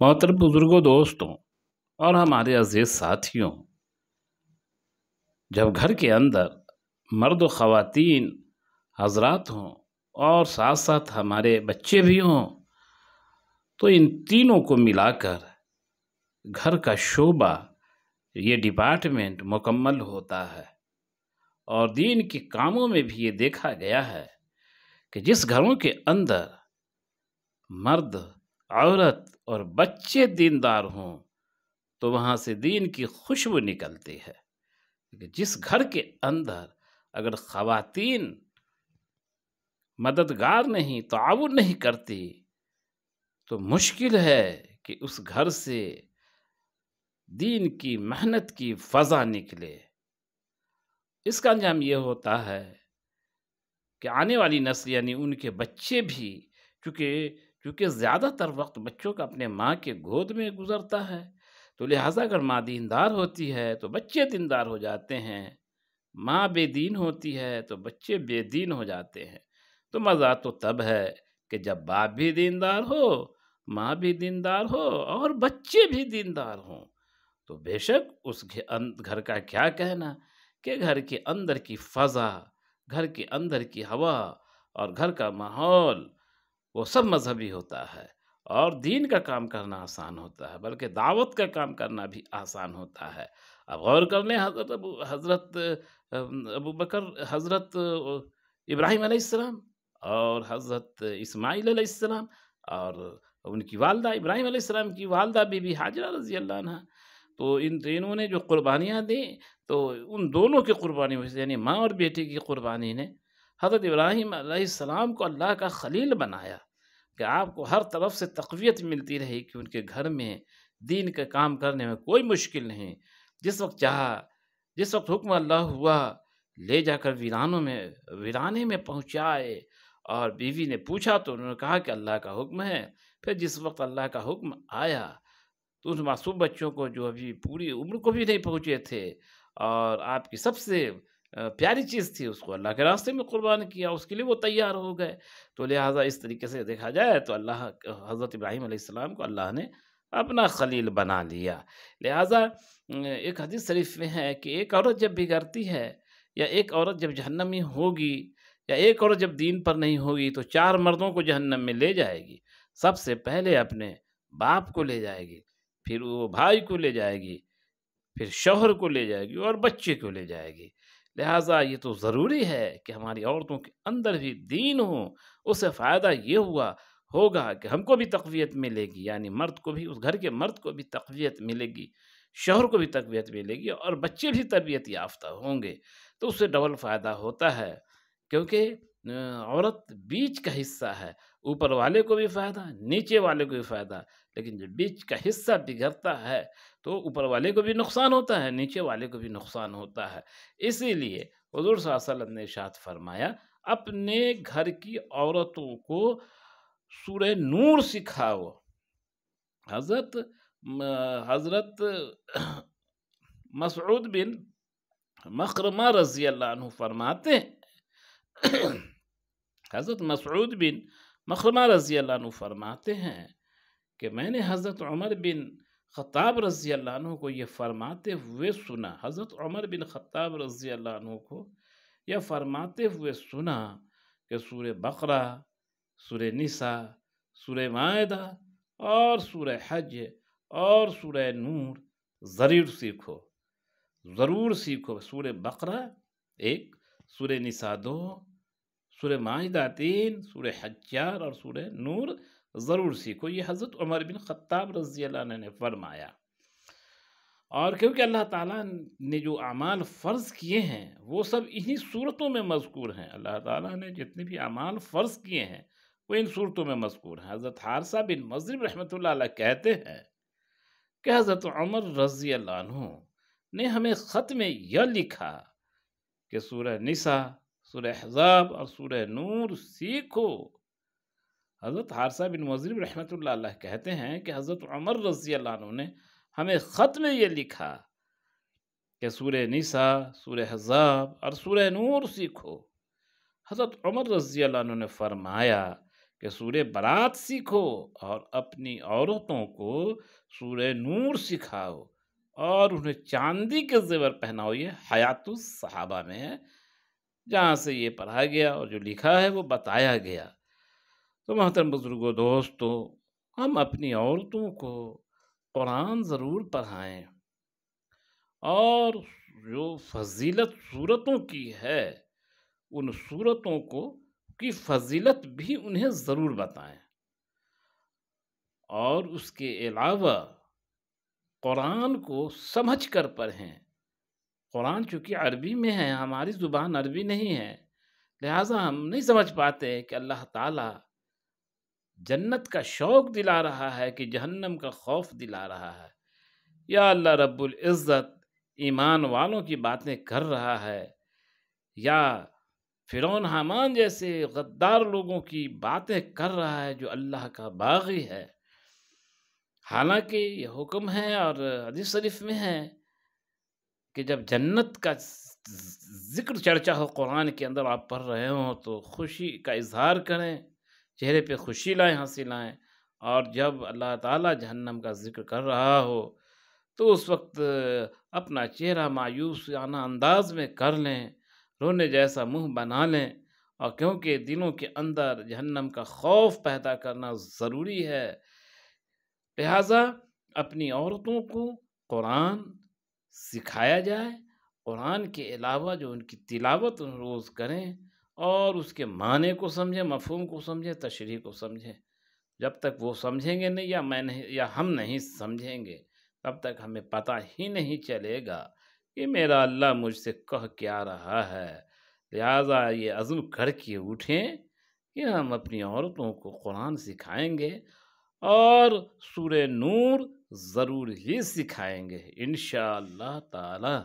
محترم بزرگوں، دوستوں اور ہمارے عزیز ساتھیوں، جب گھر کے اندر مرد و خواتین حضرات ہوں اور ساتھ ساتھ ہمارے بچے بھی ہوں تو ان تینوں کو ملا کر گھر کا شعبہ، یہ ڈپارٹمنٹ مکمل ہوتا ہے۔ اور دین کے کاموں میں بھی یہ دیکھا گیا ہے کہ جس گھروں کے اندر مرد، عورت اور بچے دیندار ہوں تو وہاں سے دین کی خوشبو نکلتی ہے۔ جس گھر کے اندر اگر خواتین مددگار نہیں، تعاون نہیں کرتی تو مشکل ہے کہ اس گھر سے دین کی محنت کی فضا نکلے۔ اس کا انجام یہ ہوتا ہے کہ آنے والی نسل یعنی ان کے بچے بھی، چونکہ زیادہ تر وقت بچوں کا اپنے ماں کے گود میں گزرتا ہے، تو لہٰذا اگر ماں دیندار ہوتی ہے تو بچے دیندار ہو جاتے ہیں، ماں بے دین ہوتی ہے تو بچے بے دین ہو جاتے ہیں۔ تو مزہ تو تب ہے کہ جب باپ بھی دیندار ہو، ماں بھی دیندار ہو اور بچے بھی دیندار ہوں۔ تو بے شک اس گھر کا کیا کہنا کہ گھر کے اندر کی فضا، گھر کے اندر کی ہوا اور گھر کا ماحول وہ سب مذہبی ہوتا ہے، اور دین کا کام کرنا آسان ہوتا ہے، بلکہ دعوت کا کام کرنا بھی آسان ہوتا ہے۔ اب غور کر لیں، حضرت ابو بکر، حضرت ابراہیم علیہ السلام اور حضرت اسماعیل علیہ السلام اور ان کی والدہ ابراہیم علیہ السلام کی والدہ بی بی حاجرہ رضی اللہ عنہ، تو ان تینوں نے جو قربانیاں دیں تو ان دونوں کی قربانی میں سے یعنی ماں اور بیٹے کی قربانی نے حضرت ابراہیم علیہ السلام کو اللہ کا خلیل بنایا کہ آپ کو ہر طرف سے تقویت ملتی رہی کہ ان کے گھر میں دین کا کام کرنے میں کوئی مشکل نہیں۔ جس وقت چاہا، جس وقت حکم اللہ ہوا، لے جا کر ویرانے میں پہنچائے، اور بیوی نے پوچھا تو انہوں نے کہا کہ اللہ کا حکم ہے۔ پھر جس وقت اللہ کا حکم آیا تو ان معصوم بچوں کو جو ابھی پوری عمر کو بھی نہیں پہنچے تھے اور آپ کی سب سے پیاری چیز تھی، اس کو اللہ کے راستے میں قربان کیا، اس کے لیے وہ تیار ہو گئے۔ تو لہٰذا اس طریقے سے دیکھا جائے تو حضرت ابراہیم علیہ السلام کو اللہ نے اپنا خلیل بنا لیا۔ لہٰذا ایک حدیث شریف میں ہے کہ ایک عورت جب بگڑتی ہے، یا ایک عورت جب جہنمی ہوگی، یا ایک عورت جب دین پر نہیں ہوگی تو 4 مردوں کو جہنم میں لے جائے گی۔ سب سے پہلے اپنے باپ کو لے جائے گی، پھر وہ بھائی کو لے جائے گی، پھر شوہر کو لے جائے گی اور بچے کو لے جائے گی۔ لہٰذا یہ تو ضروری ہے کہ ہماری عورتوں کے اندر بھی دین ہو۔ اس سے فائدہ یہ ہوگا کہ ہم کو بھی تقویت ملے گی، یعنی مرد کو بھی، اس گھر کے مرد کو بھی تقویت ملے گی، شوہر کو بھی تقویت ملے گی اور بچے بھی تربیت یافتہ ہوں گے۔ تو اس سے ڈبل فائدہ ہوتا ہے، کیونکہ عورت بیچ کا حصہ ہے، اوپر والے کو بھی فائدہ، نیچے والے کو بھی فائدہ، لیکن جب بیچ کا حصہ بگڑتا ہے تو اوپر والے کو بھی نقصان ہوتا ہے، نیچے والے کو بھی نقصان ہوتا ہے۔ اسی لیے حضور صلی اللہ علیہ وسلم نے ارشاد فرمایا، اپنے گھر کی عورتوں کو سورہ نور سکھاؤ۔ حضرت مسعود بن مخرمہ رضی اللہ عنہ فرماتے ہیں حضرت مسعود بن مخرمہ رضی اللہ عنہ فرماتے ہیں کہ میں نے حضرت عمر بن خطاب رضی اللہ عنہ کو یہ فرماتے ہوئے سنا، حضرت عمر بن خطاب رضی اللہ عنہ کو یہ فرماتے ہوئے سنا کہ سورہ بقرہ، سورہ نساء، سورہ مائدہ اور سورہ حج اور سورہ نور ضرور سیکھو۔ سورہ بقرہ 1، سورہ نساء 2، سورہ مائدہ 3، سورہ حج 4 اور سورہ نور ضرور سیکھو۔ یہ حضرت عمر بن خطاب رضی اللہ عنہ نے فرمایا۔ اور کیونکہ اللہ تعالیٰ نے جو اعمال فرض کیے ہیں وہ سب انہی صورتوں میں مذکور ہیں۔ اللہ تعالیٰ نے جتنے بھی اعمال فرض کیے ہیں وہ ان صورتوں میں مذکور ہیں۔ حضرت حارثہ بن مضرب رحمۃ اللہ علیہ کہتے ہیں کہ حضرت عمر رضی اللہ عنہ نے ہمیں خط میں یہ لکھا کہ سورہ نساء، سورہ احزاب اور سورہ نور سیکھو۔ حضرت حارثہ بن مضرب رحمۃ اللہ علیہ کہتے ہیں کہ حضرت عمر رضی اللہ عنہ نے ہمیں خط میں یہ لکھا کہ سورہ نساء، سورہ احزاب اور سورہ نور سیکھو۔ حضرت عمر رضی اللہ عنہ نے فرمایا کہ کہ سورہ برات سیکھو اور اپنی عورتوں کو سورہ نور سکھاؤ اور انہیں چاندی کے زیور پہناؤ۔ یہ حیات الصحابہ میں ہے، جہاں سے یہ پڑھا گیا اور جو لکھا ہے وہ بتایا گیا۔ تو محترم بزرگوں، دوستو، ہم اپنی عورتوں کو قرآن ضرور پڑھائیں، اور جو فضیلت صورتوں کی ہے ان صورتوں کی فضیلت بھی انہیں ضرور بتائیں، اور اس کے علاوہ قرآن کو سمجھ کر پڑھیں۔ قرآن چونکہ عربی میں ہے، ہماری زبان عربی نہیں ہے، لہٰذا ہم نہیں سمجھ پاتے کہ اللہ تعالیٰ جنت کا شوق دلا رہا ہے کہ جہنم کا خوف دلا رہا ہے، یا اللہ رب العزت ایمان والوں کی باتیں کر رہا ہے، یا فرعون حامان جیسے غدار لوگوں کی باتیں کر رہا ہے جو اللہ کا باغی ہے۔ حالانکہ یہ حکم ہے اور حدیث شریف میں ہے کہ جب جنت کا ذکر چرچا ہو قرآن کے اندر، آپ پڑھ رہے ہوں تو خوشی کا اظہار کریں، چہرے پہ خوشی لائیں، ہنسی لائیں، اور جب اللہ تعالیٰ جہنم کا ذکر کر رہا ہو تو اس وقت اپنا چہرہ مایوسانہ انداز میں کر لیں، رونے جیسا منہ بنا لیں، اور کیونکہ دلوں کے اندر جہنم کا خوف پیدا کرنا ضروری ہے، لہٰذا اپنی عورتوں کو قرآن سکھایا جائے، قرآن کے علاوہ جو ان کی تلاوت روز کریں، اور اس کے معنی کو سمجھیں، مفہوم کو سمجھیں، تشریح کو سمجھیں۔ جب تک وہ سمجھیں گے نہیں، یا ہم نہیں سمجھیں گے، تب تک ہمیں پتہ ہی نہیں چلے گا کہ میرا اللہ مجھ سے کہہ کیا رہا ہے۔ لہٰذا یہ عزم کر کے اٹھیں کہ ہم اپنی عورتوں کو قرآن سکھائیں گے، اور سورہ نور ضرور ہی سکھائیں گے انشاءاللہ تعالی۔